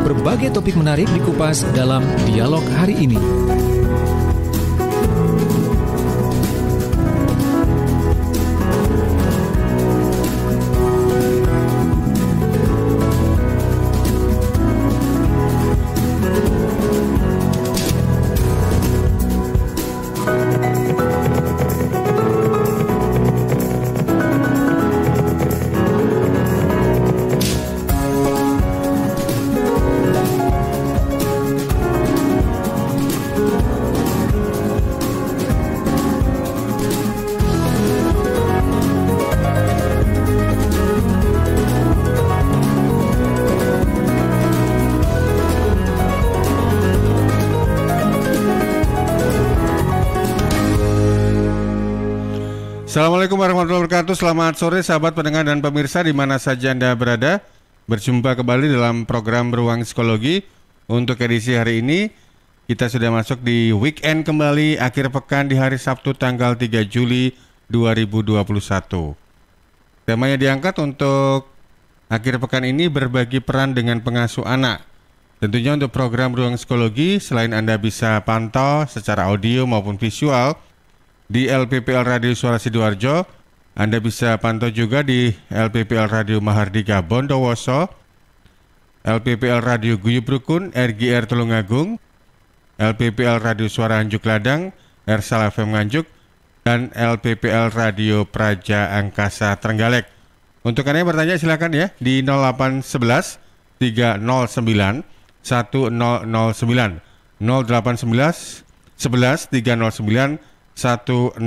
Berbagai topik menarik dikupas dalam dialog hari ini. Assalamualaikum warahmatullahi wabarakatuh. Selamat sore sahabat pendengar dan pemirsa di mana saja Anda berada. Berjumpa kembali dalam program Ruang Psikologi. Untuk edisi hari ini kita sudah masuk di weekend kembali, akhir pekan di hari Sabtu tanggal 3 Juli 2021. Temanya diangkat untuk akhir pekan ini berbagi peran dengan pengasuh anak. Tentunya untuk program Ruang Psikologi, selain Anda bisa pantau secara audio maupun visual di LPPL Radio Suara Sidoarjo, Anda bisa pantau juga di LPPL Radio Mahardika Bondowoso, LPPL Radio Guyub Rukun, RGR Tulungagung, LPPL Radio Suara Anjuk Ladang, Ersal FM Nganjuk, dan LPPL Radio Praja Angkasa Trenggalek. Untuk Anda yang bertanya silakan ya di 0811 309 1009 0811 11 309 1009.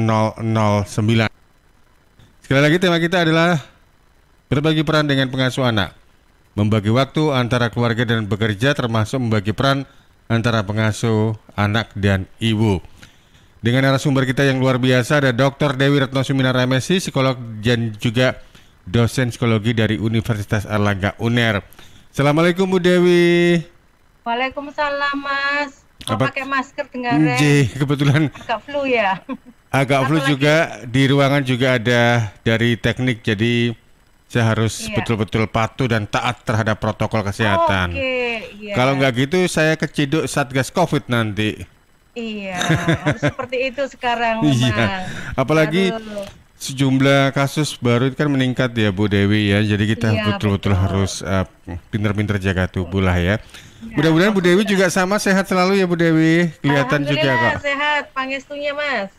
Sekali lagi tema kita adalah berbagi peran dengan pengasuh anak. Membagi waktu antara keluarga dan bekerja, termasuk membagi peran antara pengasuh anak dan ibu. Dengan narasumber kita yang luar biasa ada Dr. Dewi Retno Suminara MSc, psikolog dan juga dosen psikologi dari Universitas Airlangga UNER. Assalamualaikum Bu Dewi. Waalaikumsalam Mas. Kok pakai masker dengarnya? Kebetulan agak flu ya. Agak flu juga, di ruangan juga ada dari teknik, jadi saya harus betul-betul patuh dan taat terhadap protokol kesehatan. Kalau nggak gitu saya keciduk Satgas Covid nanti. Iya, harus seperti itu sekarang memang. Iya. Apalagi sejumlah kasus baru kan meningkat ya Bu Dewi ya, jadi kita betul-betul harus pinter-pinter jaga tubuh lah ya. Mudah-mudahan Bu Dewi juga sama sehat selalu ya Bu Dewi. Kelihatan juga kok. Sehat, pangestunya Mas.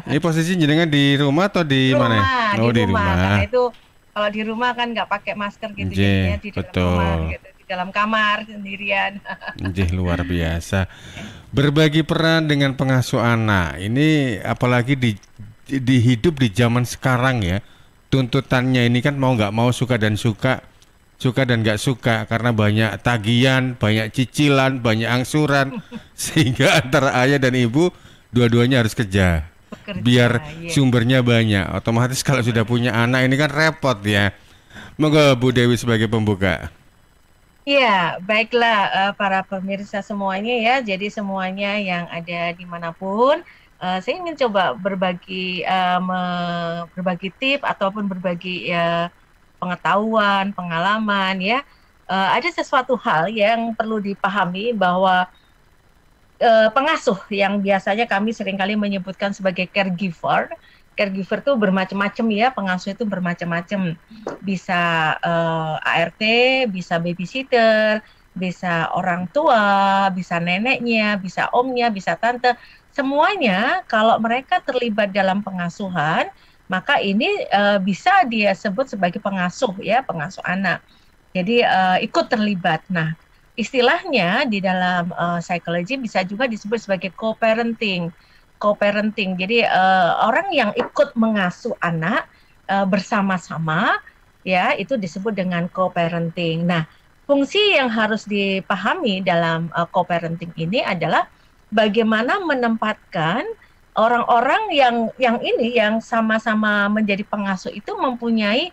Ini posisi jenengan di rumah atau di mana? Oh di rumah. Karena itu kalau di rumah kan nggak pakai masker gitu, jadinya di dalam rumah gitu, di dalam kamar sendirian. Luar biasa. Berbagi peran dengan pengasuh anak. Ini apalagi di hidup di zaman sekarang ya. Tuntutannya ini kan mau nggak mau, suka dan nggak suka, karena banyak tagihan, banyak cicilan, banyak angsuran, sehingga antara ayah dan ibu dua-duanya harus kerja biar sumbernya banyak. Otomatis kalau sudah punya anak ini kan repot ya. Monggo Bu Dewi sebagai pembuka. Iya, baiklah para pemirsa semuanya ya. Jadi semuanya yang ada dimanapun, saya ingin coba berbagi tip ataupun berbagi pengetahuan, pengalaman ya. Ada sesuatu hal yang perlu dipahami bahwa pengasuh yang biasanya kami seringkali menyebutkan sebagai caregiver itu bermacam-macam ya, pengasuh itu bermacam-macam. Bisa ART, bisa babysitter, bisa orang tua, bisa neneknya, bisa omnya, bisa tante. Semuanya kalau mereka terlibat dalam pengasuhan, maka ini bisa dia sebut sebagai pengasuh ya, pengasuh anak. Jadi ikut terlibat. Nah, istilahnya di dalam psikologi bisa juga disebut sebagai co-parenting. Jadi orang yang ikut mengasuh anak bersama-sama ya, itu disebut dengan co-parenting. Nah, fungsi yang harus dipahami dalam co-parenting ini adalah bagaimana menempatkan orang-orang yang sama-sama menjadi pengasuh itu mempunyai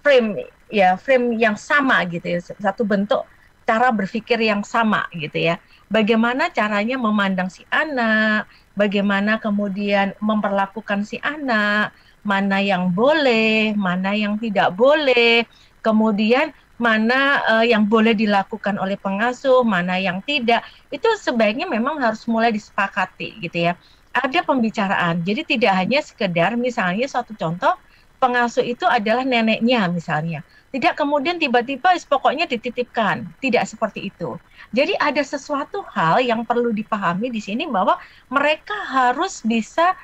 frame yang sama gitu ya, satu bentuk cara berpikir yang sama gitu ya. Bagaimana caranya memandang si anak, bagaimana kemudian memperlakukan si anak, mana yang boleh, mana yang tidak boleh, kemudian mana yang boleh dilakukan oleh pengasuh, mana yang tidak. Itu sebaiknya memang harus mulai disepakati gitu ya. Ada pembicaraan. Jadi tidak hanya sekedar misalnya suatu contoh pengasuh itu adalah neneknya misalnya. Tidak kemudian tiba-tiba pokoknya dititipkan. Tidak seperti itu. Jadi ada sesuatu hal yang perlu dipahami di sini bahwa mereka harus bisa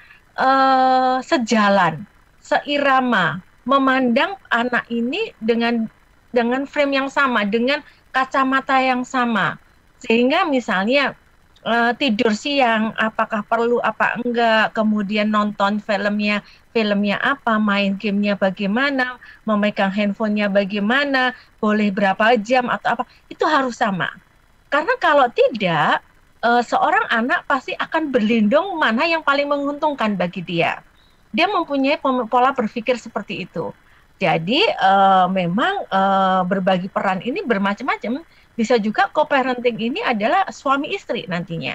sejalan, seirama, memandang anak ini dengan frame yang sama, dengan kacamata yang sama. Sehingga misalnya tidur siang, apakah perlu apa enggak, kemudian nonton filmnya apa, main gamenya bagaimana, memegang handphonenya bagaimana, boleh berapa jam atau apa, itu harus sama. Karena kalau tidak, seorang anak pasti akan berlindung mana yang paling menguntungkan bagi dia. Dia mempunyai pola berpikir seperti itu. Jadi memang berbagi peran ini bermacam-macam. Bisa juga co-parenting ini adalah suami istri nantinya.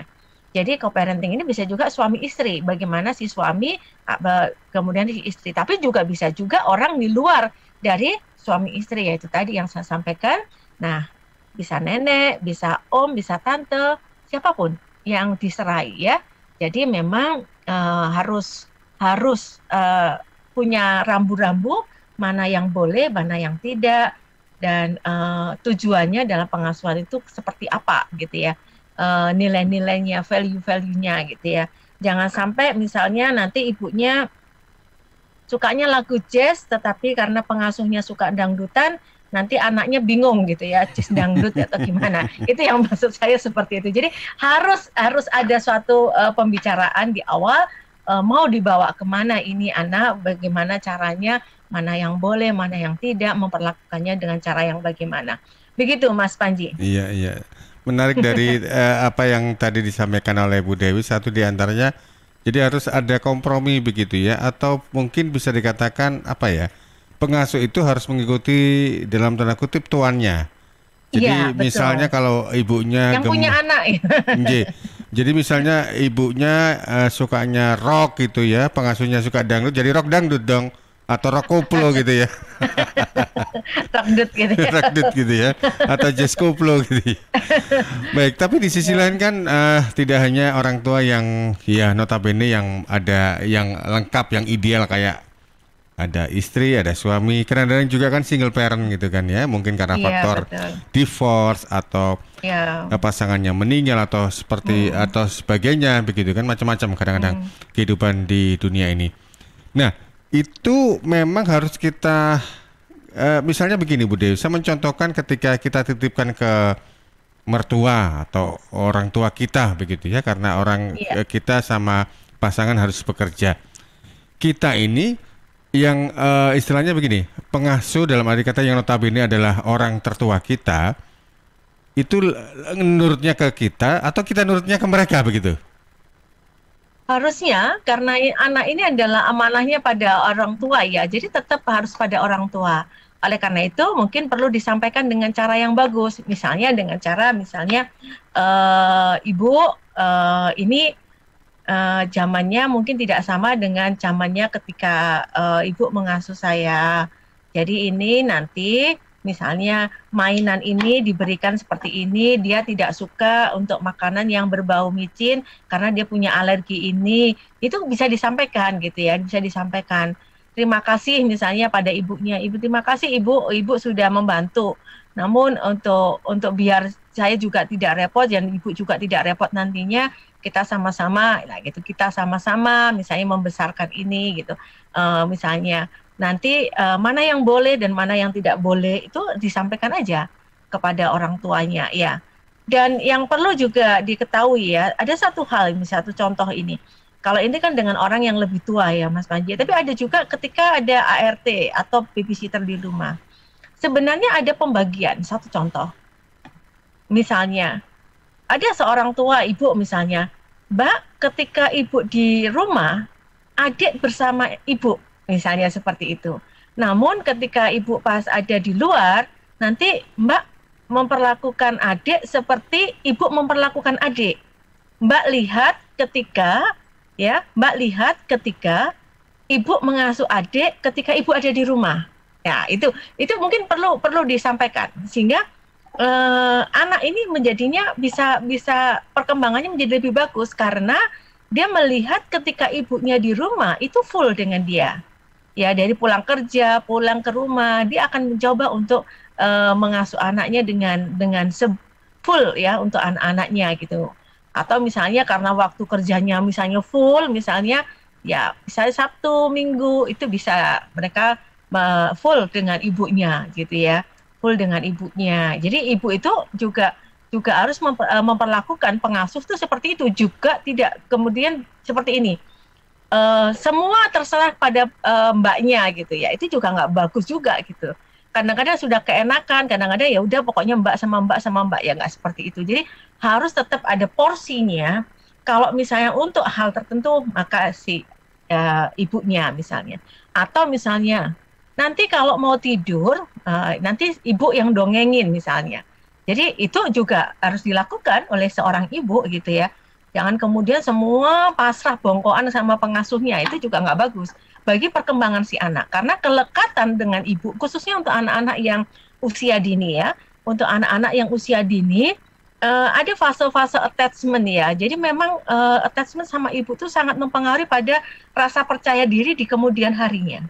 Jadi co-parenting ini bisa juga suami istri. Bagaimana si suami kemudian si istri. Tapi juga bisa juga orang di luar dari suami istri, yaitu tadi yang saya sampaikan. Nah, bisa nenek, bisa om, bisa tante, siapapun yang diserai ya. Jadi memang harus punya rambu-rambu mana yang boleh, mana yang tidak, dan tujuannya dalam pengasuhan itu seperti apa gitu ya, nilai-nilainya, value-value-nya gitu ya. Jangan sampai misalnya nanti ibunya sukanya lagu jazz, tetapi karena pengasuhnya suka dangdutan, nanti anaknya bingung gitu ya, jazz dangdut atau gimana. Itu yang maksud saya seperti itu. Jadi harus ada suatu pembicaraan di awal, mau dibawa kemana ini anak, bagaimana caranya, mana yang boleh, mana yang tidak, memperlakukannya dengan cara yang bagaimana. Begitu Mas Panji. Iya. Menarik dari apa yang tadi disampaikan oleh Bu Dewi, satu di antaranya, jadi harus ada kompromi begitu ya, atau mungkin bisa dikatakan apa ya, pengasuh itu harus mengikuti dalam tanda kutip tuannya. Jadi ya, misalnya kalau ibunya yang punya anak ya. Jadi misalnya ibunya sukanya rock gitu ya, pengasuhnya suka dangdut, jadi rock dangdut dong. Atau rock koplo gitu ya. Rockdut gitu ya. Rockdut gitu ya. Atau jazz koplo gitu ya. Baik, tapi di sisi lain kan tidak hanya orang tua yang ya notabene yang ada yang lengkap, yang ideal, kayak ada istri, ada suami. Kadang-kadang juga kan single parent gitu kan ya. Mungkin karena faktor divorce atau pasangannya meninggal atau seperti atau sebagainya begitu kan, macam-macam kadang-kadang kehidupan di dunia ini. Nah, itu memang harus kita misalnya begini Bu Dewi, saya mencontohkan ketika kita titipkan ke mertua atau orang tua kita begitu ya, karena orang kita sama pasangan harus bekerja. Kita ini yang istilahnya begini, pengasuh dalam arti kata yang notabene adalah orang tertua kita, itu nurutnya ke kita atau kita nurutnya ke mereka begitu? Harusnya, karena anak ini adalah amanahnya pada orang tua ya, jadi tetap harus pada orang tua. Oleh karena itu mungkin perlu disampaikan dengan cara yang bagus, misalnya dengan cara ibu ini zamannya mungkin tidak sama dengan zamannya ketika ibu mengasuh saya. Jadi ini nanti misalnya mainan ini diberikan seperti ini, dia tidak suka untuk makanan yang berbau micin karena dia punya alergi ini. Itu bisa disampaikan gitu ya, bisa disampaikan. Terima kasih misalnya pada ibunya. Ibu, terima kasih ibu sudah membantu. Namun untuk biar saya juga tidak repot dan ibu juga tidak repot nantinya, kita sama-sama misalnya membesarkan ini gitu. Misalnya nanti mana yang boleh dan mana yang tidak boleh itu disampaikan aja kepada orang tuanya ya. Dan yang perlu juga diketahui ya, ada satu hal, misalnya satu contoh ini. Kalau ini kan dengan orang yang lebih tua ya Mas Panji, tapi ada juga ketika ada ART atau babysitter di rumah. Sebenarnya ada pembagian, satu contoh. Misalnya, ada seorang tua ibu misalnya, Mbak, ketika ibu di rumah, adik bersama ibu. Misalnya seperti itu. Namun ketika ibu pas ada di luar, nanti Mbak memperlakukan adik seperti ibu memperlakukan adik. Mbak lihat ketika ibu mengasuh adik ketika ibu ada di rumah. Ya, itu mungkin perlu disampaikan sehingga anak ini menjadinya bisa perkembangannya menjadi lebih bagus karena dia melihat ketika ibunya di rumah itu full dengan dia. Ya, dari pulang kerja, pulang ke rumah, dia akan mencoba untuk mengasuh anaknya dengan full ya untuk anak-anaknya gitu. Atau misalnya karena waktu kerjanya misalnya full, misalnya Sabtu, Minggu itu bisa mereka full dengan ibunya gitu ya. Full dengan ibunya. Jadi ibu itu juga harus memperlakukan pengasuh itu seperti itu, juga tidak kemudian seperti ini. Semua terserah pada mbaknya gitu ya. Itu juga nggak bagus juga gitu. Kadang-kadang sudah keenakan, kadang-kadang ya udah pokoknya mbak sama mbak ya, nggak seperti itu. Jadi harus tetap ada porsinya. Kalau misalnya untuk hal tertentu maka si ibunya misalnya, atau misalnya nanti kalau mau tidur, nanti ibu yang dongengin misalnya. Jadi itu juga harus dilakukan oleh seorang ibu gitu ya. Jangan kemudian semua pasrah bongkoan sama pengasuhnya, itu juga nggak bagus bagi perkembangan si anak. Karena kelekatan dengan ibu, khususnya untuk anak-anak yang usia dini ya, untuk anak-anak yang usia dini, ada fase-fase attachment ya. Jadi memang attachment sama ibu itu sangat mempengaruhi pada rasa percaya diri di kemudian harinya.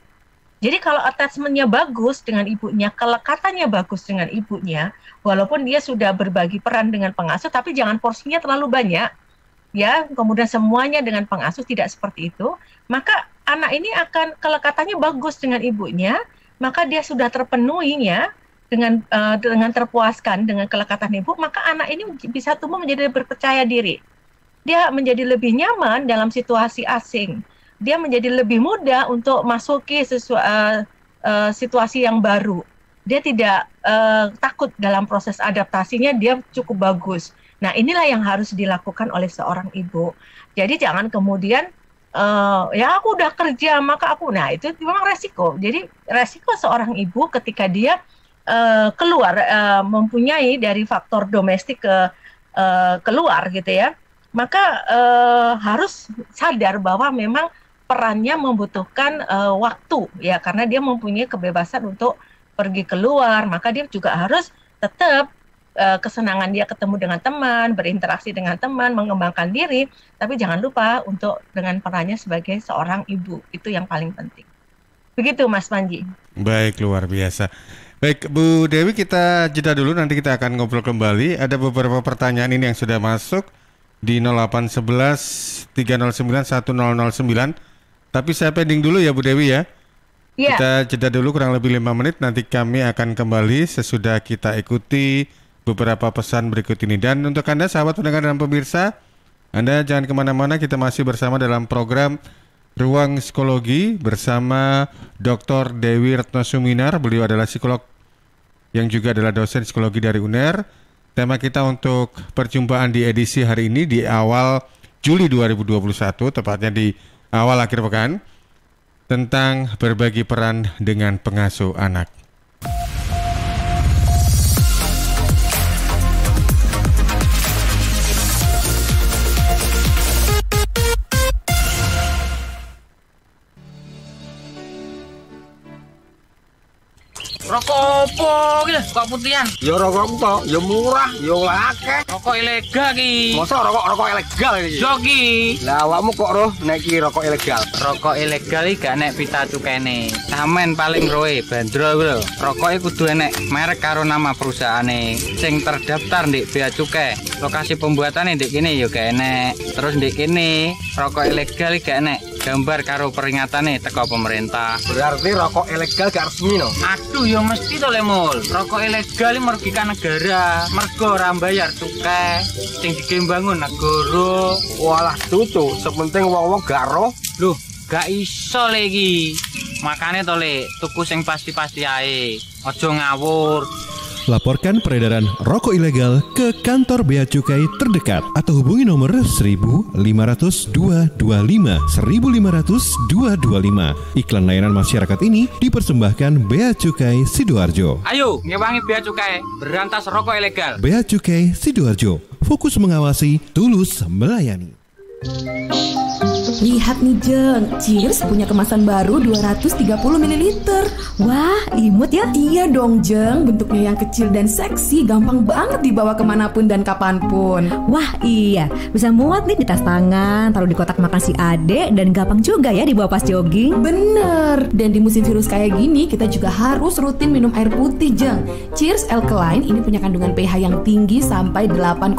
Jadi kalau attachment-nya bagus dengan ibunya, kelekatannya bagus dengan ibunya, walaupun dia sudah berbagi peran dengan pengasuh, tapi jangan porsinya terlalu banyak, ya, kemudian semuanya dengan pengasuh, tidak seperti itu, maka anak ini akan kelekatannya bagus dengan ibunya, maka dia sudah terpenuhinya dengan terpuaskan dengan kelekatan ibu, maka anak ini bisa tumbuh menjadi berpercaya diri. Dia menjadi lebih nyaman dalam situasi asing. Dia menjadi lebih mudah untuk masuki situasi yang baru. Dia tidak takut dalam proses adaptasinya, dia cukup bagus. Nah, inilah yang harus dilakukan oleh seorang ibu. Jadi jangan kemudian, ya aku udah kerja, maka aku, nah itu memang resiko. Jadi resiko seorang ibu ketika dia keluar, mempunyai dari faktor domestik keluar gitu ya, maka harus sadar bahwa memang perannya membutuhkan waktu ya, karena dia mempunyai kebebasan untuk pergi keluar, maka dia juga harus tetap kesenangan dia ketemu dengan teman, berinteraksi dengan teman, mengembangkan diri, tapi jangan lupa untuk dengan perannya sebagai seorang ibu, itu yang paling penting. Begitu Mas Panji. Baik, luar biasa. Baik Bu Dewi, kita jeda dulu, nanti kita akan ngobrol kembali. Ada beberapa pertanyaan ini yang sudah masuk di 0811 309 1009. Tapi saya pending dulu ya Bu Dewi ya. Yeah. Kita jeda dulu kurang lebih 5 menit, nanti kami akan kembali sesudah kita ikuti beberapa pesan berikut ini. Dan untuk Anda sahabat pendengar dan pemirsa, Anda jangan kemana-mana, kita masih bersama dalam program Ruang Psikologi bersama Dr. Dewi Retno Suminar. Beliau adalah psikolog yang juga adalah dosen psikologi dari UNER. Tema kita untuk perjumpaan di edisi hari ini di awal Juli 2021, tepatnya di awal akhir pekan, tentang berbagi peran dengan pengasuh anak. Rokok opo iki lho, kok putihan? Ya rokok to, ya murah, ya akeh. Rokok ilegal iki. Masa rokok ilegal iki? Yo iki. Lah awakmu kok roh nek iki rokok ilegal? Rokok ilegal iki gak nek pita cukene. Samen paling roe bandrol kuwi lho. Rokoke kudu enek merek karo nama perusahaane sing terdaftar ndek bea cukai. Lokasi pembuatane ndek kene ya gak enek. Terus ndek kene rokok ilegal iki gak enek gambar karo peringatane teko pemerintah. Berarti rokok ilegal gak resmi no? Aduh ya mesti to Lemul. Rokok ilegal iki merugikan negara. Mergo ora bayar cukai sing digembangun negara. Walah cucu, sepenting wong-wong gak roh. Loh, gak iso le iki. Makane to Le, tuku sing pasti-pasti ae. Aja ngawur. Laporkan peredaran rokok ilegal ke kantor Bea Cukai terdekat atau hubungi nomor 1.500 225 1.500 225. Iklan layanan masyarakat ini dipersembahkan Bea Cukai Sidoarjo. Ayo, ngewangi Bea Cukai, berantas rokok ilegal. Bea Cukai Sidoarjo, fokus mengawasi, tulus melayani. Lihat nih Jeng, Cheers punya kemasan baru 230 ml. Wah, imut ya. Iya dong Jeng, bentuknya yang kecil dan seksi, gampang banget dibawa kemanapun dan kapanpun. Wah iya, bisa muat nih di tas tangan, taruh di kotak makan si adek, dan gampang juga ya dibawa pas jogging. Bener, dan di musim virus kayak gini kita juga harus rutin minum air putih Jeng. Cheers Alkaline ini punya kandungan pH yang tinggi sampai 8,5.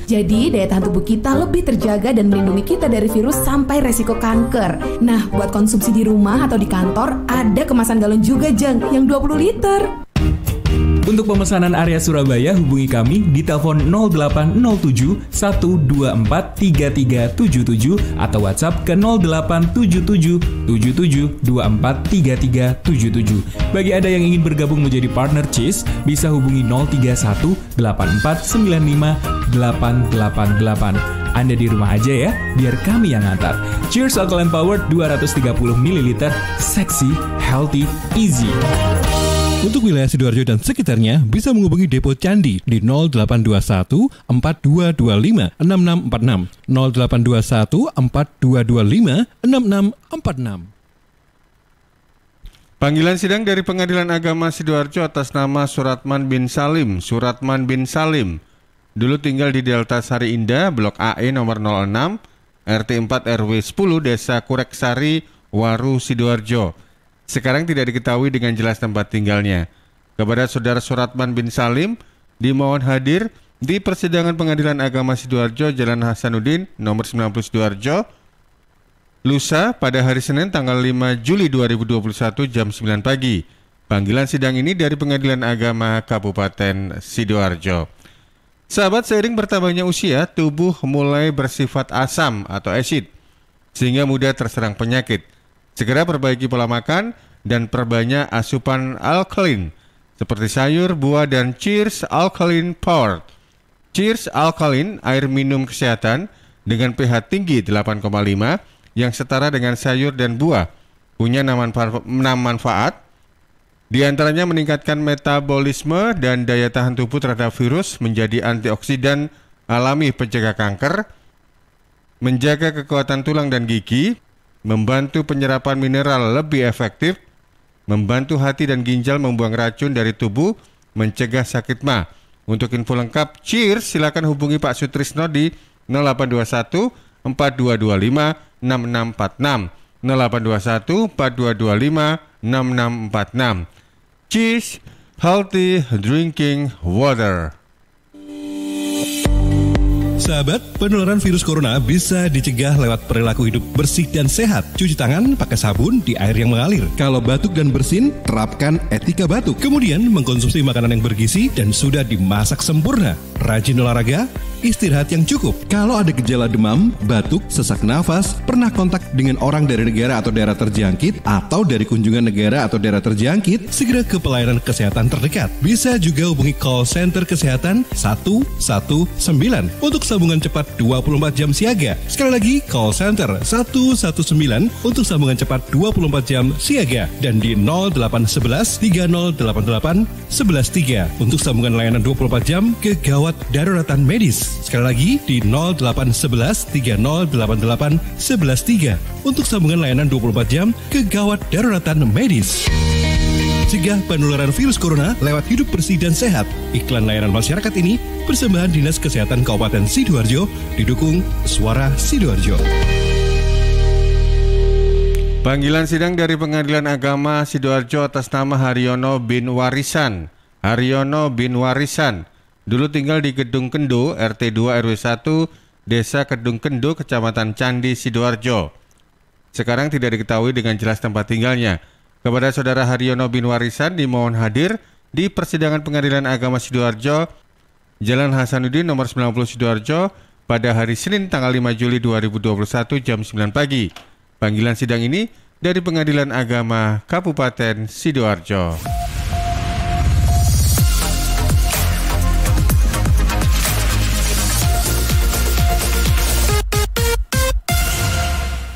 Jadi daya tahan tubuh kita lebih terjaga dan melindungi kita dari virus sampai resiko kanker. Nah, buat konsumsi di rumah atau di kantor, ada kemasan galon juga Jeng, yang 20 liter. Untuk pemesanan area Surabaya hubungi kami di telepon 0807 124 3377 atau WhatsApp ke 0877 77 24 3377. Bagi Anda yang ingin bergabung menjadi partner Cheers, bisa hubungi 031 84 95 888. Anda di rumah aja ya, biar kami yang ngantar. Cheers Alkaline Powered 230 ml, seksi, healthy, easy. Untuk wilayah Sidoarjo dan sekitarnya bisa menghubungi Depo Candi di 0821 4225 6646 0821 4225 6646. Panggilan sidang dari Pengadilan Agama Sidoarjo atas nama Suratman bin Salim. Suratman bin Salim dulu tinggal di Delta Sari Indah, Blok AE nomor 06, RT 4 RW 10, Desa Kureksari, Waru, Sidoarjo. Sekarang tidak diketahui dengan jelas tempat tinggalnya. Kepada Saudara Suratman bin Salim, dimohon hadir di persidangan Pengadilan Agama Sidoarjo, Jalan Hasanuddin, nomor 90 Sidoarjo, lusa pada hari Senin tanggal 5 Juli 2021 jam 9 pagi. Panggilan sidang ini dari Pengadilan Agama Kabupaten Sidoarjo. Sahabat, seiring bertambahnya usia, tubuh mulai bersifat asam atau asid, sehingga mudah terserang penyakit. Segera perbaiki pola makan dan perbanyak asupan alkalin seperti sayur, buah, dan Cheers Alkaline Powered. Cheers Alkaline, air minum kesehatan dengan pH tinggi 8,5 yang setara dengan sayur dan buah. Punya 6 manfaat. Di antaranya meningkatkan metabolisme dan daya tahan tubuh terhadap virus, menjadi antioksidan alami pencegah kanker, menjaga kekuatan tulang dan gigi, membantu penyerapan mineral lebih efektif, membantu hati dan ginjal membuang racun dari tubuh, mencegah sakit ma. Untuk info lengkap Cheers, silakan hubungi Pak Sutrisno di 0821 4225 6646 0821 4225 6646. Cheers, healthy drinking water. Sahabat, penularan virus corona bisa dicegah lewat perilaku hidup bersih dan sehat. Cuci tangan pakai sabun di air yang mengalir. Kalau batuk dan bersin, terapkan etika batuk. Kemudian mengkonsumsi makanan yang bergizi dan sudah dimasak sempurna. Rajin olahraga, istirahat yang cukup. Kalau ada gejala demam, batuk, sesak nafas, pernah kontak dengan orang dari negara atau daerah terjangkit, atau dari kunjungan negara atau daerah terjangkit, segera ke pelayanan kesehatan terdekat. Bisa juga hubungi call center kesehatan 119 untuk sambungan cepat 24 jam siaga. Sekali lagi, call center 119 untuk sambungan cepat 24 jam siaga. Dan di 0811 3088 113 untuk sambungan layanan 24 jam kegawat daruratan medis. Sekali lagi di 0811 3088 113 untuk sambungan layanan 24 jam kegawat daruratan medis. Cegah penularan virus corona lewat hidup bersih dan sehat. Iklan layanan masyarakat ini persembahan Dinas Kesehatan Kabupaten Sidoarjo didukung Suara Sidoarjo. Panggilan sidang dari Pengadilan Agama Sidoarjo atas nama Haryono bin Warisan. Haryono bin Warisan dulu tinggal di Kedung Kendo, RT 2 RW 1, Desa Kedung Kendo, Kecamatan Candi, Sidoarjo. Sekarang tidak diketahui dengan jelas tempat tinggalnya. Kepada Saudara Haryono bin Warisan dimohon hadir di persidangan Pengadilan Agama Sidoarjo, Jalan Hasanuddin nomor 90 Sidoarjo pada hari Senin tanggal 5 Juli 2021 jam 9 pagi. Panggilan sidang ini dari Pengadilan Agama Kabupaten Sidoarjo.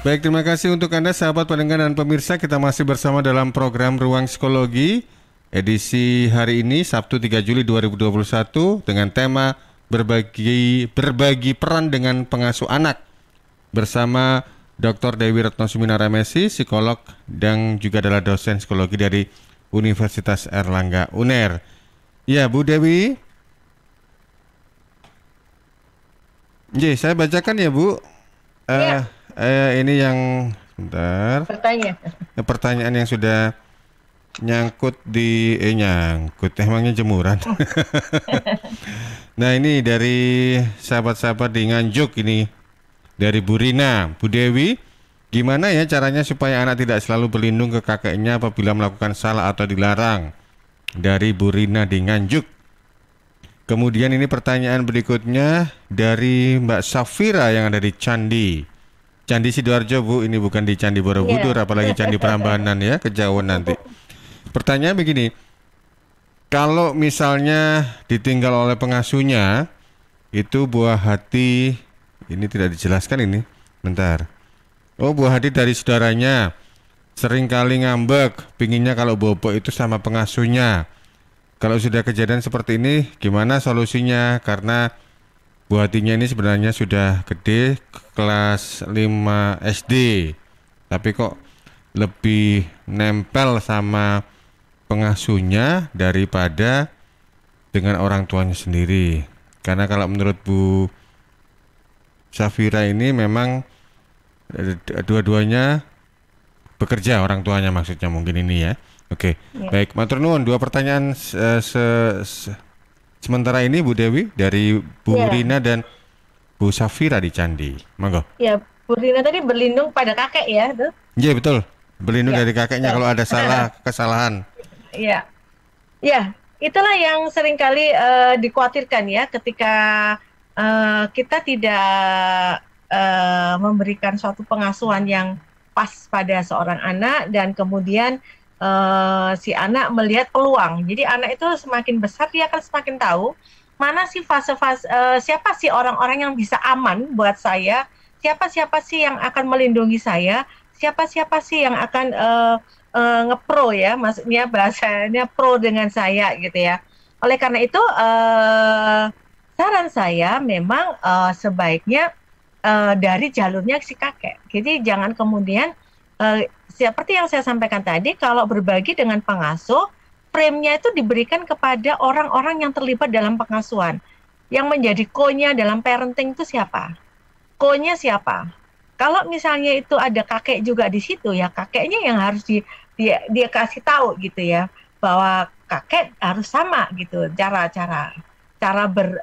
Baik, terima kasih untuk Anda sahabat pendengar dan pemirsa. Kita masih bersama dalam program Ruang Psikologi edisi hari ini Sabtu 3 Juli 2021 dengan tema berbagi peran dengan pengasuh anak bersama Dr. Dewi Retno Suminara Mesi, psikolog dan juga adalah dosen psikologi dari Universitas Airlangga UNER. Ya, Bu Dewi. Saya bacakan ya, Bu. Ini yang sebentar. Pertanyaan yang sudah nyangkut di emangnya jemuran. Nah, ini dari sahabat-sahabat di Nganjuk ini, dari Bu Rina. Bu Dewi, gimana ya caranya supaya anak tidak selalu berlindung ke kakeknya apabila melakukan salah atau dilarang? Dari Bu Rina di Nganjuk. Kemudian ini pertanyaan berikutnya dari Mbak Safira yang ada di Candi Sidoarjo, Bu. Ini bukan di Candi Borobudur, apalagi Candi Prambanan ya, kejauhan nanti. Pertanyaan begini, kalau misalnya ditinggal oleh pengasuhnya, itu buah hati, ini tidak dijelaskan ini, bentar. Oh, buah hati dari saudaranya, sering kali ngambek, pinginnya kalau bobo itu sama pengasuhnya. Kalau sudah kejadian seperti ini, gimana solusinya? Karena buah hatinya ini sebenarnya sudah gede, kelas 5 SD, tapi kok lebih nempel sama pengasuhnya daripada dengan orang tuanya sendiri. Karena kalau menurut Bu Safira ini memang dua-duanya bekerja, orang tuanya maksudnya mungkin ini ya. Oke, baik, matur nuwun. 2 pertanyaan sementara ini Bu Dewi dari Bu Rina dan Bu Safira di Candi. Monggo. Ya, Bu Rina tadi berlindung pada kakek ya, tuh. Iya, betul. Berlindung dari kakeknya kalau ada kesalahan. Iya. Ya, itulah yang seringkali dikhawatirkan ya ketika kita tidak memberikan suatu pengasuhan yang pas pada seorang anak dan kemudian si anak melihat peluang. Jadi anak itu semakin besar dia akan semakin tahu mana sih fase-fase siapa sih orang-orang yang bisa aman buat saya, siapa sih yang akan melindungi saya, siapa sih yang akan ngepro ya, maksudnya bahasanya pro dengan saya gitu ya. Oleh karena itu saran saya memang sebaiknya dari jalurnya si kakek. Jadi jangan kemudian seperti yang saya sampaikan tadi, kalau berbagi dengan pengasuh, frame-nya itu diberikan kepada orang-orang yang terlibat dalam pengasuhan. Yang menjadi ko-nya dalam parenting itu siapa? Ko-nya siapa? Kalau misalnya itu ada kakek juga di situ, ya kakeknya yang harus dia kasih tahu gitu ya, bahwa kakek harus sama gitu cara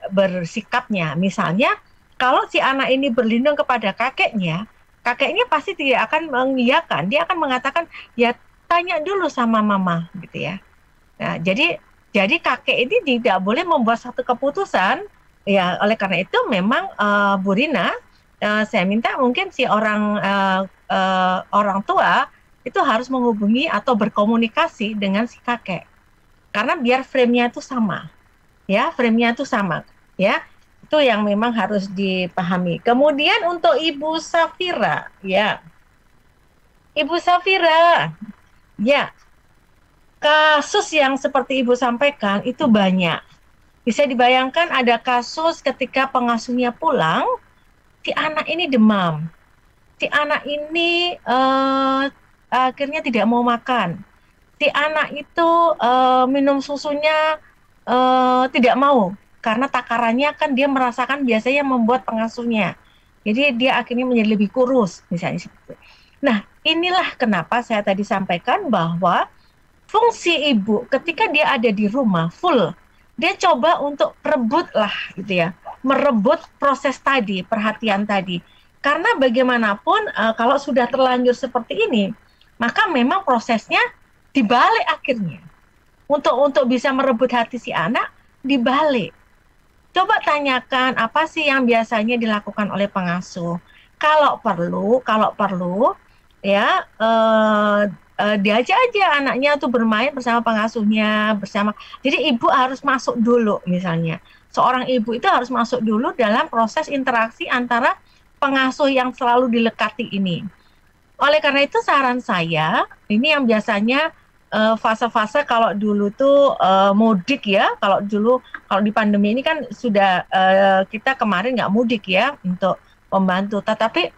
bersikapnya. Misalnya kalau si anak ini berlindung kepada kakeknya pasti tidak akan mengiyakan, dia akan mengatakan ya tanya dulu sama mama gitu ya. Nah, jadi kakek ini tidak boleh membuat satu keputusan ya. Oleh karena itu memang Bu Rina, saya minta mungkin si orang tua itu harus menghubungi atau berkomunikasi dengan si kakek, karena biar frame-nya itu sama ya, itu yang memang harus dipahami. Kemudian untuk Ibu Safira ya, kasus yang seperti Ibu sampaikan itu banyak. Bisa dibayangkan ada kasus ketika pengasuhnya pulang, si anak ini demam, si anak ini akhirnya tidak mau makan, si anak itu minum susunya tidak mau, karena takarannya kan dia merasakan biasanya membuat pengasuhnya. Jadi dia akhirnya menjadi lebih kurus misalnya seperti itu. Nah, inilah kenapa saya tadi sampaikan bahwa fungsi ibu ketika dia ada di rumah full, dia coba untuk merebut proses tadi, perhatian tadi. Karena bagaimanapun kalau sudah terlanjur seperti ini, maka memang prosesnya dibalik akhirnya. Untuk bisa merebut hati si anak, dibalik. Coba tanyakan apa sih yang biasanya dilakukan oleh pengasuh. Kalau perlu ya diajak aja anaknya tuh bermain bersama pengasuhnya bersama. Jadi ibu harus masuk dulu misalnya. Seorang ibu itu harus masuk dulu dalam proses interaksi antara pengasuh yang selalu dilekati ini. Oleh karena itu saran saya, ini yang biasanya fase-fase kalau dulu tuh mudik ya, kalau di pandemi ini kan sudah kita kemarin nggak mudik ya untuk membantu, tetapi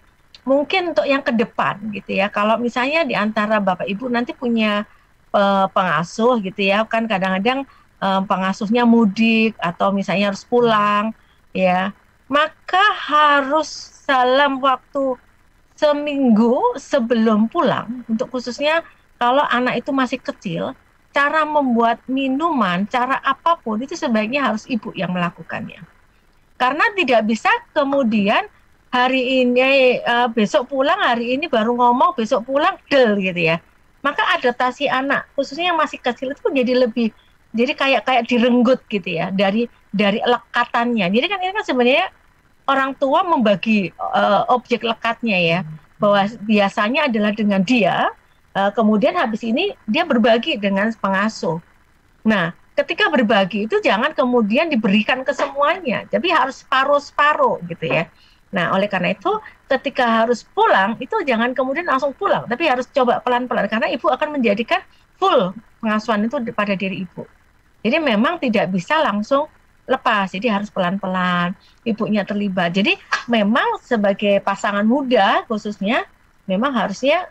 mungkin untuk yang ke depan gitu ya. Kalau misalnya di antara Bapak Ibu nanti punya pengasuh gitu ya, kan kadang-kadang pengasuhnya mudik atau misalnya harus pulang ya, maka harus dalam waktu seminggu sebelum pulang, untuk khususnya kalau anak itu masih kecil, cara membuat minuman, cara apapun itu sebaiknya harus ibu yang melakukannya. Karena tidak bisa kemudian hari ini besok pulang, hari ini baru ngomong, besok pulang del gitu ya. Maka adaptasi anak khususnya yang masih kecil itu jadi lebih, jadi kayak direnggut gitu ya dari lekatannya. Jadi kan ini kan sebenarnya orang tua membagi objek lekatnya ya, bahwa biasanya adalah dengan dia, kemudian habis ini dia berbagi dengan pengasuh. Nah, ketika berbagi itu jangan kemudian diberikan ke semuanya, tapi harus separuh-separuh gitu ya. Nah, oleh karena itu ketika harus pulang itu jangan kemudian langsung pulang, tapi harus coba pelan-pelan karena ibu akan menjadikan full pengasuhan itu pada diri ibu. Jadi memang tidak bisa langsung lepas, jadi harus pelan-pelan ibunya terlibat. Jadi memang sebagai pasangan muda khususnya memang harusnya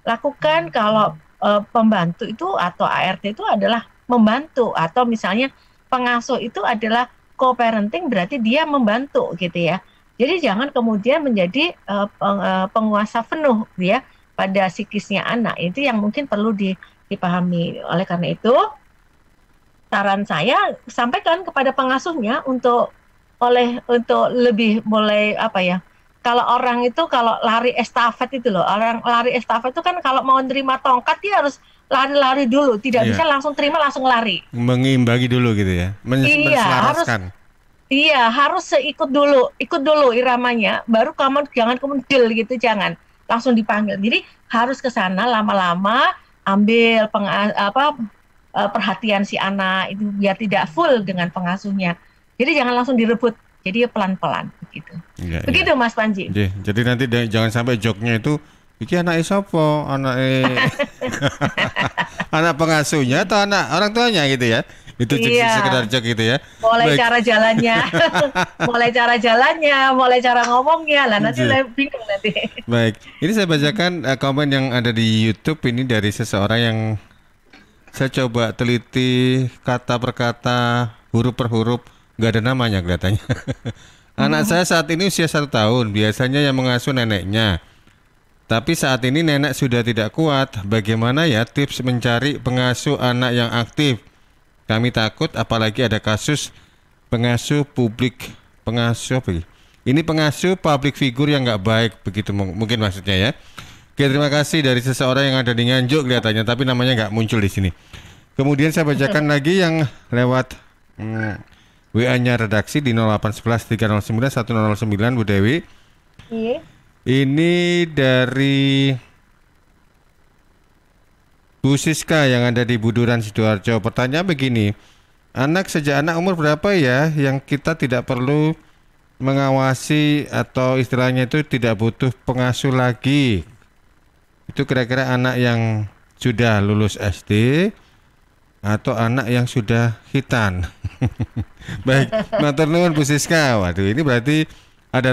lakukan kalau pembantu itu atau ART itu adalah membantu, atau misalnya pengasuh itu adalah co-parenting, berarti dia membantu gitu ya. Jadi jangan kemudian menjadi penguasa penuh ya pada psikisnya anak. Itu yang mungkin perlu dipahami. Oleh karena itu saran saya sampaikan kepada pengasuhnya untuk lebih mulai apa ya. Kalau orang itu kalau lari estafet itu loh, orang lari estafet itu kan kalau mau terima tongkat dia harus lari-lari dulu, tidak bisa langsung terima langsung lari. Mengimbangi dulu gitu ya, menselaraskan. Iya, harus ikut dulu iramanya, baru kamu jangan kemudian gitu, jangan langsung dipanggil. Jadi harus ke sana lama-lama, ambil perhatian si anak itu biar tidak full dengan pengasuhnya. Jadi jangan langsung direbut, jadi pelan-pelan begitu. Begitu Mas Panji. Jadi nanti jangan sampai joknya itu iki anak sopo, anak pengasuhnya atau anak orang tuanya gitu ya. Itu sekedar jok gitu ya. Mulai cara jalannya, mulai cara ngomongnya lah, nanti saya bingung nanti. Baik, ini saya bacakan komen yang ada di YouTube ini dari seseorang yang saya coba teliti kata per kata, huruf per huruf, nggak ada namanya kelihatannya. Anak saya saat ini usia 1 tahun, biasanya yang mengasuh neneknya. Tapi saat ini nenek sudah tidak kuat. Bagaimana ya tips mencari pengasuh anak yang aktif? Kami takut apalagi ada kasus pengasuh public figure yang nggak baik, begitu mungkin maksudnya ya. Oke, terima kasih dari seseorang yang ada di Nganjuk kelihatannya, tapi namanya nggak muncul di sini. Kemudian saya bacakan lagi yang lewat WA-nya redaksi di 0811 309 1009 Bu Dewi. Iya. Ini dari Bu Siska yang ada di Buduran Sidoarjo. Pertanyaan begini, sejak anak umur berapa ya yang kita tidak perlu mengawasi atau istilahnya itu tidak butuh pengasuh lagi? Itu kira-kira anak yang sudah lulus SD atau anak yang sudah khitan? Baik, matur nuwun Bu Siska. Waduh, ini berarti ada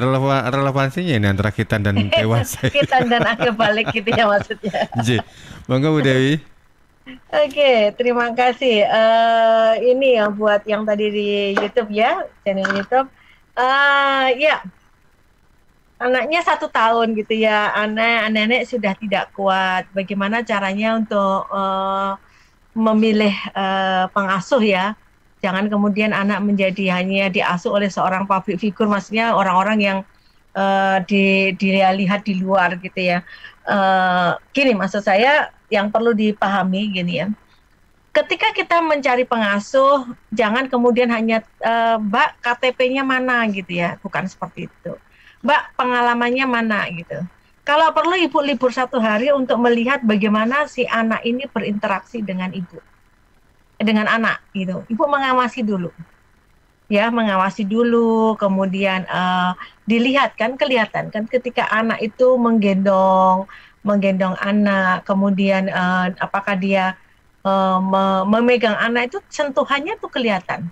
relevansinya ini antara khitan dan dewasa. Khitan dan agak balik gitu ya maksudnya. Monggo Bu Dewi. Oke, terima kasih. Ini yang buat yang tadi di YouTube ya, channel YouTube. Ya, anaknya 1 tahun gitu ya, nenek sudah tidak kuat. Bagaimana caranya untuk memilih pengasuh ya? Jangan kemudian anak menjadi hanya diasuh oleh seorang public figure, maksudnya orang-orang yang dilihat di luar gitu ya. Gini maksud saya yang perlu dipahami gini ya. Ketika kita mencari pengasuh, jangan kemudian hanya Mbak KTP-nya mana gitu ya, bukan seperti itu. Mbak pengalamannya mana gitu. Kalau perlu ibu libur 1 hari untuk melihat bagaimana si anak ini berinteraksi dengan ibu, dengan anak gitu. Ibu mengawasi dulu. Ya, mengawasi dulu, kemudian dilihat kan, kelihatan kan ketika anak itu menggendong anak, kemudian apakah dia memegang anak itu sentuhannya tuh kelihatan.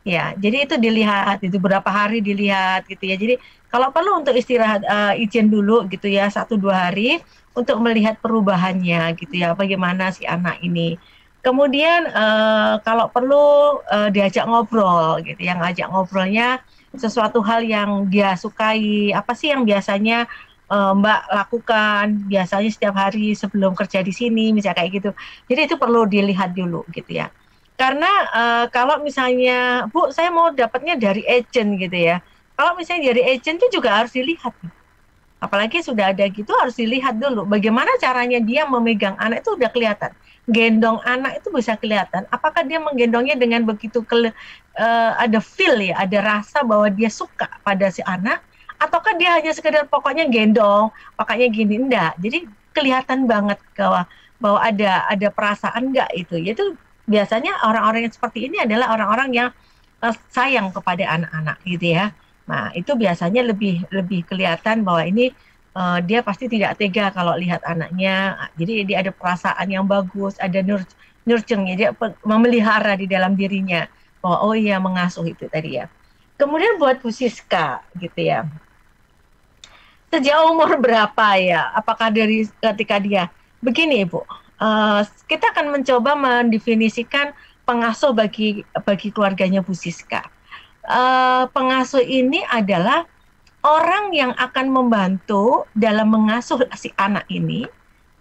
Ya, jadi itu dilihat, itu berapa hari dilihat gitu ya. Jadi Kalau perlu untuk istirahat, izin dulu gitu ya 1-2 hari untuk melihat perubahannya gitu ya, bagaimana si anak ini. Kemudian kalau perlu diajak ngobrol gitu, yang ngajak ngobrolnya sesuatu hal yang dia sukai, apa sih yang biasanya Mbak lakukan biasanya setiap hari sebelum kerja di sini, misalnya kayak gitu. Jadi itu perlu dilihat dulu gitu ya. Karena kalau misalnya, Bu, saya mau dapatnya dari agent gitu ya. Kalau misalnya dari agent itu juga harus dilihat. Apalagi sudah ada gitu harus dilihat dulu bagaimana caranya dia memegang anak itu udah kelihatan. Gendong anak itu bisa kelihatan. Apakah dia menggendongnya dengan begitu ada feel ya, ada rasa bahwa dia suka pada si anak, ataukah dia hanya sekedar pokoknya gendong, pakainya gini, enggak. Jadi kelihatan banget bahwa ada perasaan enggak itu. Yaitu biasanya orang-orang yang seperti ini adalah orang-orang yang sayang kepada anak-anak gitu ya. Nah, itu biasanya lebih kelihatan bahwa ini dia pasti tidak tega kalau lihat anaknya. Jadi dia ada perasaan yang bagus, ada nurturing, dia memelihara di dalam dirinya bahwa oh iya mengasuh itu tadi ya. Kemudian buat Bu Siska gitu ya. Sejak umur berapa ya? Apakah dari ketika dia begini Ibu? Kita akan mencoba mendefinisikan pengasuh bagi keluarganya Bu Siska. Pengasuh ini adalah orang yang akan membantu dalam mengasuh si anak ini,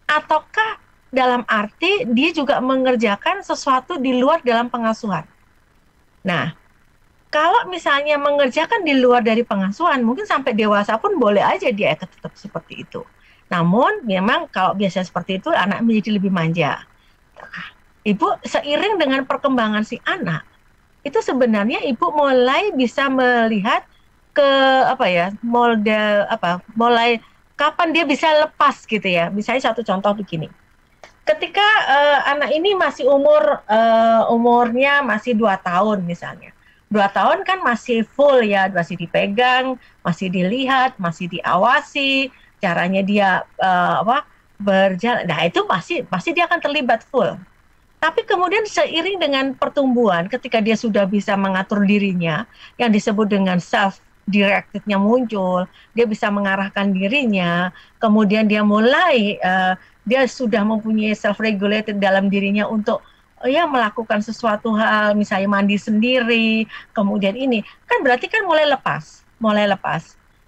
ataukah dalam arti dia juga mengerjakan sesuatu di luar dalam pengasuhan. Nah, kalau misalnya mengerjakan di luar dari pengasuhan, mungkin sampai dewasa pun boleh aja dia tetap seperti itu. Namun memang kalau biasanya seperti itu anak menjadi lebih manja. Ibu seiring dengan perkembangan si anak, itu sebenarnya ibu mulai bisa melihat mulai kapan dia bisa lepas gitu ya. Misalnya satu contoh begini. Ketika anak ini masih umurnya masih 2 tahun misalnya. 2 tahun kan masih full ya, masih dipegang, masih dilihat, masih diawasi, caranya dia berjalan. Nah, itu pasti dia akan terlibat full. Tapi kemudian seiring dengan pertumbuhan, ketika dia sudah bisa mengatur dirinya, yang disebut dengan self-directed-nya muncul, dia bisa mengarahkan dirinya, kemudian dia mulai, dia sudah mempunyai self-regulated dalam dirinya untuk melakukan sesuatu hal, misalnya mandi sendiri, kemudian ini, kan berarti kan mulai lepas.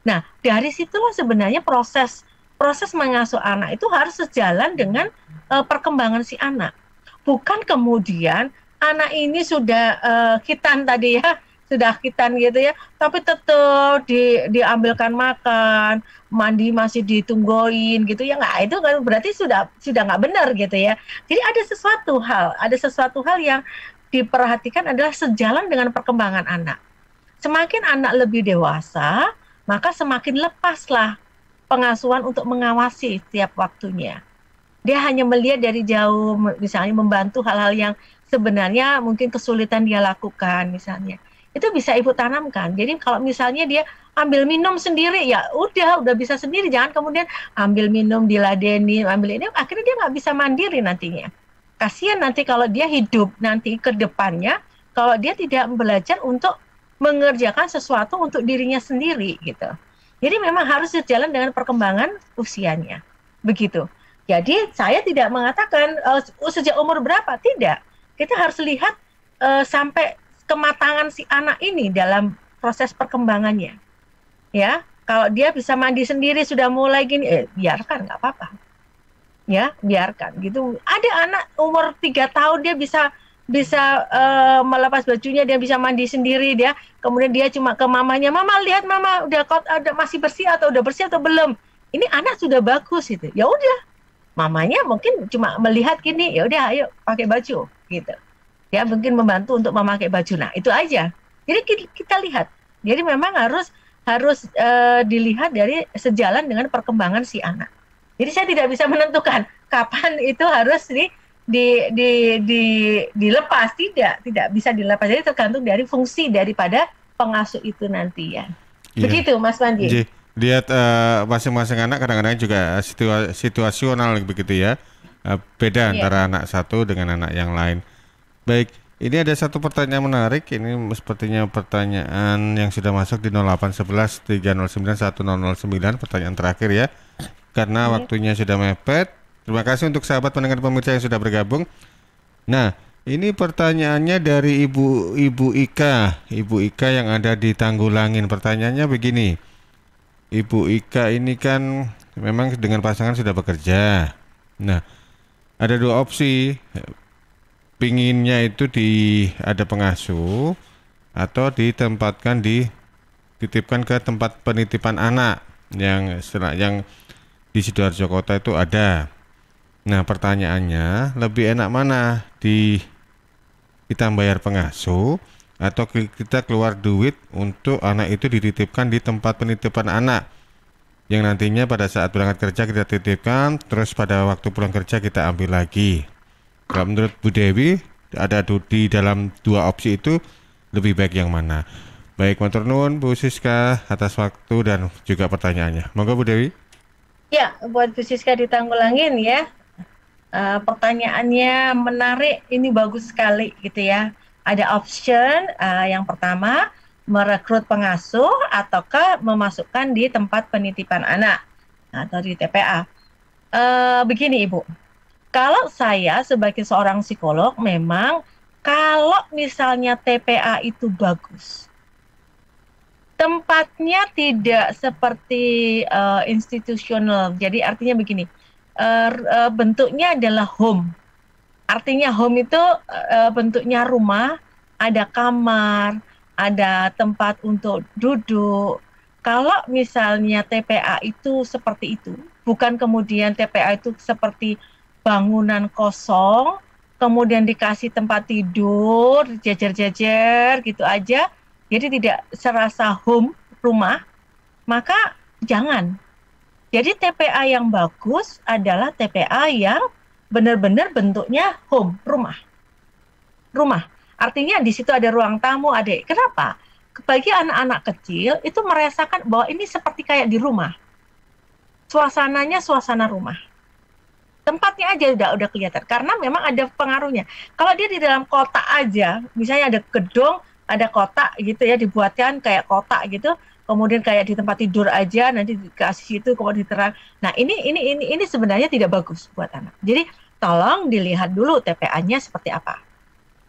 Nah, dari situlah sebenarnya proses mengasuh anak itu harus sejalan dengan perkembangan si anak. Bukan kemudian anak ini sudah khitan tadi ya, sudah khitan gitu ya, tapi tetap diambilkan makan, mandi masih ditungguin gitu ya, nggak, itu kan berarti sudah nggak benar gitu ya. Jadi ada sesuatu hal yang diperhatikan adalah sejalan dengan perkembangan anak. Semakin anak lebih dewasa, maka semakin lepaslah pengasuhan untuk mengawasi setiap waktunya. Dia hanya melihat dari jauh, misalnya membantu hal-hal yang sebenarnya mungkin kesulitan dia lakukan misalnya. Itu bisa ibu tanamkan. Jadi kalau misalnya dia ambil minum sendiri, ya udah bisa sendiri. Jangan kemudian ambil minum diladeni, ambil ini, akhirnya dia nggak bisa mandiri nantinya. Kasihan nanti kalau dia hidup nanti ke depannya, kalau dia tidak belajar untuk mengerjakan sesuatu untuk dirinya sendiri gitu. Jadi memang harus sejalan dengan perkembangan usianya. Begitu. Jadi saya tidak mengatakan sejak umur berapa, tidak. Kita harus lihat sampai kematangan si anak ini dalam proses perkembangannya. Ya, kalau dia bisa mandi sendiri sudah mulai gini, biarkan, nggak apa-apa. Ya, biarkan gitu. Ada anak umur 3 tahun dia bisa melepas bajunya, dia bisa mandi sendiri, dia kemudian dia cuma ke mamanya, mama lihat mama udah masih bersih atau udah bersih atau belum. Ini anak sudah bagus itu. Ya udah. Mamanya mungkin cuma melihat gini, ya udah ayo pakai baju gitu. Ya mungkin membantu untuk memakai baju. Nah, itu aja. Jadi kita lihat. Jadi memang harus dilihat dari sejalan dengan perkembangan si anak. Jadi saya tidak bisa menentukan kapan itu harus dilepas, tidak bisa dilepas. Jadi tergantung dari fungsi daripada pengasuh itu nanti ya. Begitu Mas Pandi. Lihat masing-masing anak kadang-kadang juga situasional begitu ya, beda antara anak satu dengan anak yang lain. Baik, Ini ada satu pertanyaan menarik. Ini sepertinya pertanyaan yang sudah masuk di 0811 309 1009. Pertanyaan terakhir ya. Karena waktunya sudah mepet. Terima kasih untuk sahabat pendengar pemirsa yang sudah bergabung. Nah, ini pertanyaannya dari Ibu Ika yang ada di Tanggulangin. Pertanyaannya begini. Ibu Ika ini kan memang dengan pasangan sudah bekerja. Nah, ada dua opsi. Pinginnya itu ada pengasuh atau dititipkan ke tempat penitipan anak yang di Sidoarjo Kota itu ada. Nah, pertanyaannya lebih enak mana, kita bayar pengasuh atau kita keluar duit untuk anak itu dititipkan di tempat penitipan anak yang nantinya pada saat berangkat kerja kita titipkan, terus pada waktu pulang kerja kita ambil lagi. Kalau menurut Bu Dewi ada di dalam dua opsi itu lebih baik yang mana? Baik, matur nuwun Bu Siska atas waktu dan juga pertanyaannya. Monggo Bu Dewi. Ya, buat Bu Siska ditanggulangin ya. Pertanyaannya menarik, ini bagus sekali gitu ya. Ada option yang pertama, merekrut pengasuh ataukah memasukkan di tempat penitipan anak atau di TPA. Begini Ibu, kalau saya sebagai seorang psikolog memang kalau misalnya TPA itu bagus, tempatnya tidak seperti institusional, jadi artinya begini, bentuknya adalah home. Artinya home itu bentuknya rumah, ada kamar, ada tempat untuk duduk. Kalau misalnya TPA itu seperti itu, bukan kemudian TPA itu seperti bangunan kosong, kemudian dikasih tempat tidur, jajar-jajar gitu aja, jadi tidak serasa home, rumah, maka jangan. Jadi TPA yang bagus adalah TPA yang benar-benar bentuknya home, rumah. Artinya di situ ada ruang tamu, Kenapa? Bagi anak-anak kecil itu merasakan bahwa ini seperti kayak di rumah. Suasananya suasana rumah. Tempatnya aja udah kelihatan karena memang ada pengaruhnya. Kalau dia di dalam kota aja, misalnya ada gedung, ada kotak gitu ya, dibuatkan kayak kotak gitu, kemudian kayak di tempat tidur aja, nanti dikasih itu kemudian diterang. Nah ini sebenarnya tidak bagus buat anak. Jadi tolong dilihat dulu TPA-nya seperti apa.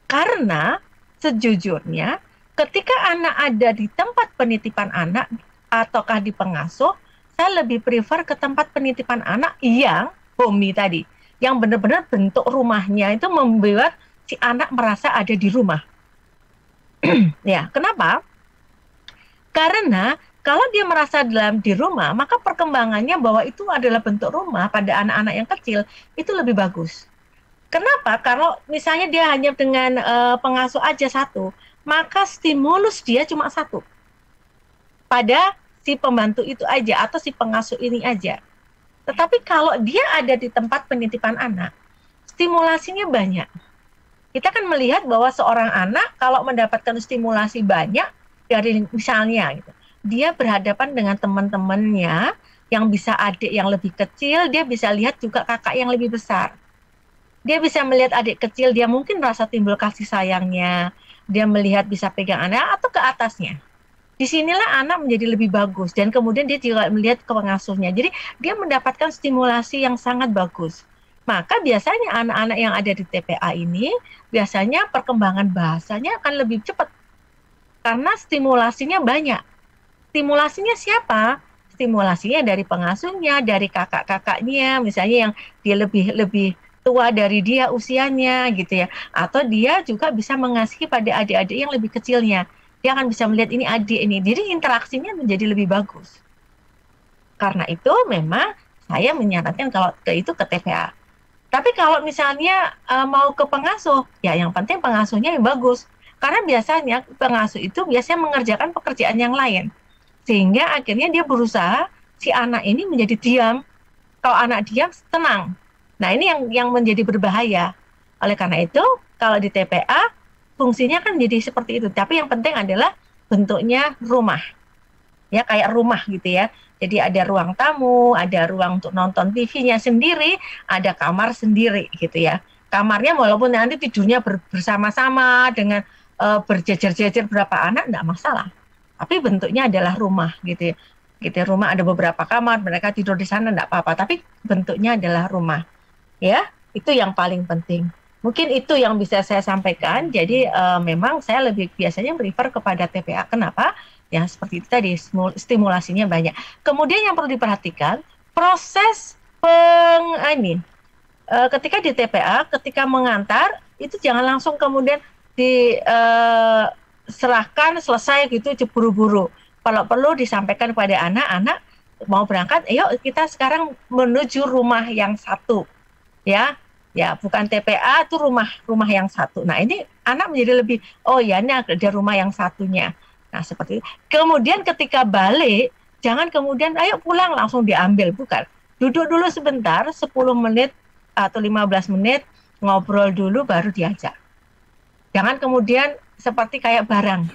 Karena sejujurnya ketika anak ada di tempat penitipan anak ataukah di pengasuh, saya lebih prefer ke tempat penitipan anak yang homey tadi, yang benar-benar bentuk rumahnya itu membuat si anak merasa ada di rumah. Ya, kenapa? Karena kalau dia merasa di rumah, maka perkembangannya bahwa itu adalah bentuk rumah pada anak-anak yang kecil itu lebih bagus. Kenapa? Kalau misalnya dia hanya dengan pengasuh aja satu, maka stimulus dia cuma satu. Pada si pembantu itu aja atau si pengasuh ini aja. Tetapi kalau dia ada di tempat penitipan anak, stimulasinya banyak. Kita kan melihat bahwa seorang anak kalau mendapatkan stimulasi banyak dari misalnya gitu, dia berhadapan dengan teman-temannya yang bisa adik yang lebih kecil, dia bisa lihat juga kakak yang lebih besar. Dia bisa melihat adik kecil, dia mungkin merasa timbul kasih sayangnya, dia melihat bisa pegang anak atau ke atasnya. Disinilah anak menjadi lebih bagus dan kemudian dia juga melihat ke pengasuhnya. Jadi dia mendapatkan stimulasi yang sangat bagus. Maka biasanya anak-anak yang ada di TPA ini biasanya perkembangan bahasanya akan lebih cepat karena stimulasinya banyak. Stimulasinya siapa? Stimulasinya dari pengasuhnya, dari kakak-kakaknya, misalnya yang dia lebih tua dari dia usianya gitu ya. Atau dia juga bisa mengasihi pada adik-adik yang lebih kecilnya. Dia akan bisa melihat ini adik ini. Jadi interaksinya menjadi lebih bagus. Karena itu memang saya menyarankan kalau itu ke TPA. Tapi kalau misalnya mau ke pengasuh, ya yang penting pengasuhnya yang bagus. Karena biasanya pengasuh itu biasanya mengerjakan pekerjaan yang lain. Sehingga akhirnya dia berusaha si anak ini menjadi diam. Kalau anak diam, tenang. Nah ini yang menjadi berbahaya. Oleh karena itu, kalau di TPA, fungsinya kan jadi seperti itu. Tapi yang penting adalah bentuknya rumah. Ya kayak rumah gitu ya. Jadi ada ruang tamu, ada ruang untuk nonton TV-nya sendiri, ada kamar sendiri gitu ya. kamarnya walaupun nanti tidurnya bersama-sama dengan berjejer-jejer berapa anak enggak masalah. Tapi bentuknya adalah rumah gitu ya. Gitu, rumah ada beberapa kamar, mereka tidur di sana enggak apa-apa, tapi bentuknya adalah rumah. Ya, itu yang paling penting. Mungkin itu yang bisa saya sampaikan. Jadi memang saya lebih biasanya prefer kepada TPA. Kenapa? Ya seperti itu tadi, stimulasinya banyak. Kemudian yang perlu diperhatikan, proses ketika di TPA, ketika mengantar, itu jangan langsung kemudian diserahkan selesai gitu buru-buru. Kalau perlu disampaikan kepada anak-anak mau berangkat, ayo kita sekarang menuju rumah yang satu, ya bukan TPA, itu rumah yang satu. Nah ini anak menjadi lebih, oh ya ini ada rumah yang satunya. Nah seperti itu. Kemudian ketika balik, jangan kemudian ayo pulang langsung diambil, bukan. Duduk dulu sebentar, 10 menit atau 15 menit, ngobrol dulu baru diajak. Jangan kemudian seperti kayak barang,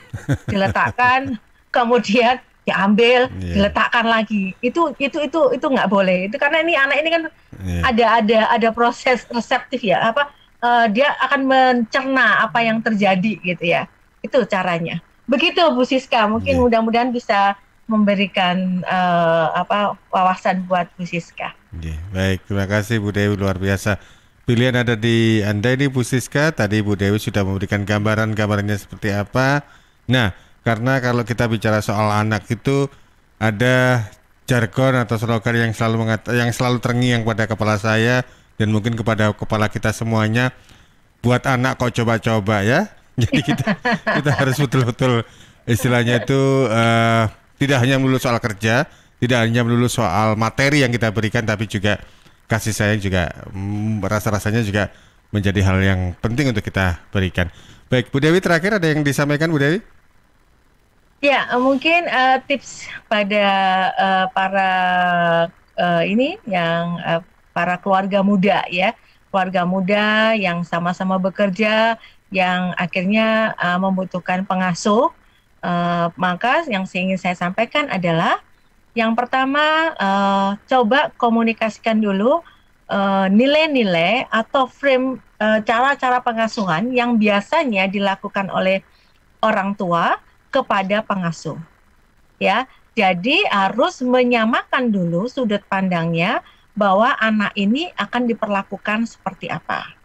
diletakkan, kemudian diambil, diletakkan lagi. Itu nggak boleh. Itu karena ini anak ini kan ada proses reseptif ya, dia akan mencerna apa yang terjadi gitu ya. Itu caranya. Begitu Bu Siska, mungkin mudah-mudahan bisa memberikan wawasan buat Bu Siska. Baik, terima kasih Bu Dewi, luar biasa. Pilihan ada di Anda ini Bu Siska. Tadi Bu Dewi sudah memberikan gambarannya seperti apa. Nah, karena kalau kita bicara soal anak itu ada jargon atau slogan yang selalu terngiang pada kepala saya dan mungkin kepada kepala kita semuanya. Buat anak kok coba-coba ya. Jadi kita harus betul-betul istilahnya itu tidak hanya melulu soal kerja, tidak hanya melulu soal materi yang kita berikan, tapi juga kasih sayang juga, rasa-rasanya juga menjadi hal yang penting untuk kita berikan. Baik, Bu Dewi, terakhir ada yang disampaikan Bu Dewi? Ya, mungkin tips pada para para keluarga muda ya, keluarga muda yang sama-sama bekerja, yang akhirnya membutuhkan pengasuh, maka yang ingin saya sampaikan adalah yang pertama, coba komunikasikan dulu nilai-nilai atau frame cara-cara pengasuhan yang biasanya dilakukan oleh orang tua kepada pengasuh. Ya, jadi harus menyamakan dulu sudut pandangnya bahwa anak ini akan diperlakukan seperti apa.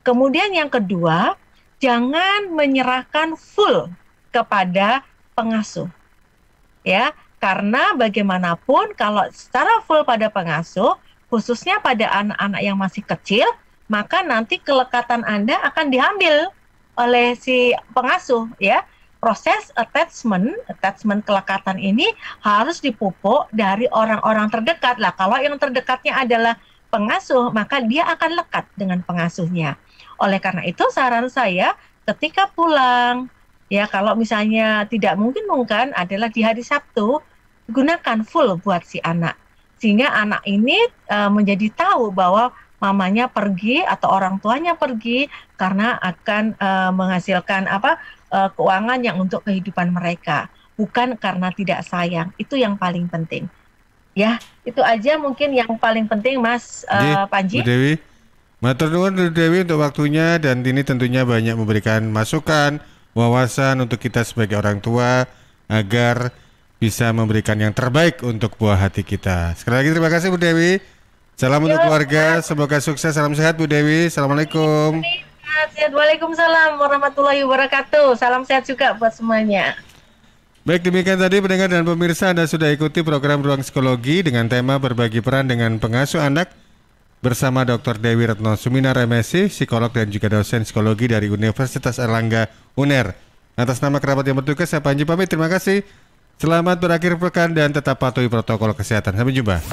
Kemudian yang kedua, jangan menyerahkan full kepada pengasuh. Ya, karena bagaimanapun kalau secara full pada pengasuh, khususnya pada anak-anak yang masih kecil, maka nanti kelekatan Anda akan diambil oleh si pengasuh ya. Proses attachment kelekatan ini harus dipupuk dari orang-orang terdekat. Lah kalau yang terdekatnya adalah pengasuh, maka dia akan lekat dengan pengasuhnya. Oleh karena itu saran saya ketika pulang, ya kalau misalnya tidak mungkin adalah di hari Sabtu, gunakan full buat si anak. Sehingga anak ini menjadi tahu bahwa mamanya pergi atau orang tuanya pergi karena akan menghasilkan keuangan yang untuk kehidupan mereka. Bukan karena tidak sayang. Itu yang paling penting. Ya, itu aja mungkin yang paling penting Mas Panji. Bu Dewi, matur nuwun Bu Dewi untuk waktunya, dan ini tentunya banyak memberikan masukan, wawasan untuk kita sebagai orang tua agar bisa memberikan yang terbaik untuk buah hati kita. Sekali lagi terima kasih Bu Dewi. Salam untuk keluarga, semoga sukses, salam sehat Bu Dewi. Assalamualaikum. Waalaikumsalam warahmatullahi wabarakatuh. Salam sehat juga buat semuanya. Baik, demikian tadi pendengar dan pemirsa, Anda sudah ikuti program Ruang Psikologi dengan tema berbagi peran dengan pengasuh anak bersama Dr. Dewi Retno Suminar MSc, psikolog dan juga dosen psikologi dari Universitas Airlangga UNER. Atas nama kerabat yang bertugas, saya Panji pamit. Terima kasih. Selamat berakhir pekan dan tetap patuhi protokol kesehatan. Sampai jumpa.